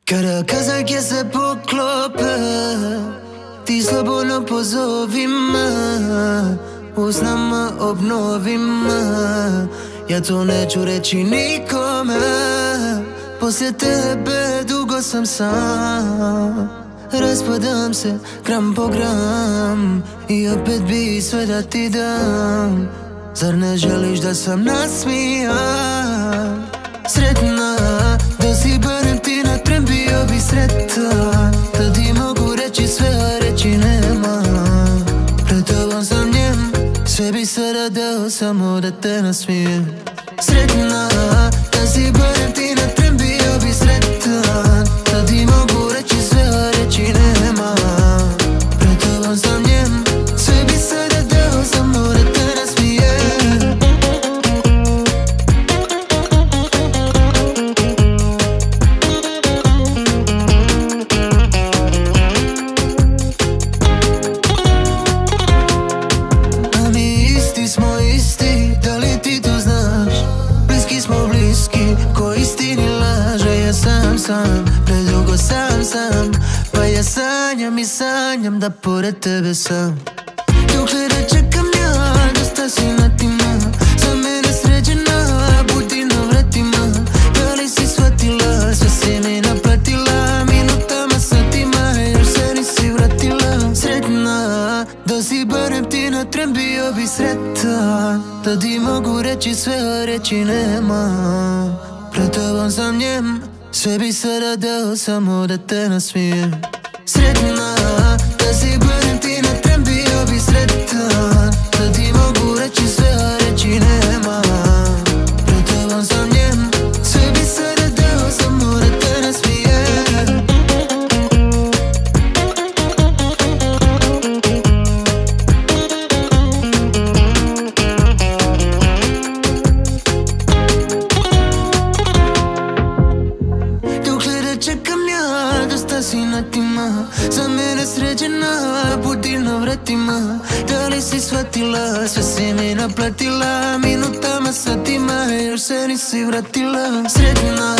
Kada kazaljke se poklope, ti slobodno pozovi me, uz nama obnovi me. Ja to neću reći nikome, poslije tebe dugo sam sam. Raspadam se gram po gram i opet bi sve da ti dam. Zar ne želiš da sam nasmijan? Sretna, da si barem ti na tren, bio bi sretan. Da ti mogu reći sve, a reći nema. Pred tobom sam njem, sve bi sada dao samo da te nasmijem. Sretna, da si barem ti na tren, bio bi sretan. Da ti mogu reći sve, a reći nema. Pred tobom sam njem, sve bi sada dao samo da te nasmijem. Predugo sam, pa ja sanjam i sanjam da pored tebe sam. Dokle da čekam ja, dosta si natima. Za mene sređena, budi na vratima. Da li si shvatila, sve si mi naplatila. Minutama, satima, još se nisi vratila. Sretna, da si barem ti na tren, bio bi sretan. Da ti mogu reći sve, a reći nema. Pred tobom sam njem, sve bi sada dao samo da te nasmijem. Sretna, da si barem ti na tren, bio bi sretan. Da ti mogu reći sve, a reći nema. Pred tobom sam njem, sve bi sada dao samo da te nasmijem. Čekam ja, dosta si natima. Za mene sređena, budi na vratima. Da li si shvatila, sve si mi naplatila. Minutama, satima, još se nisi vratila. Sretna,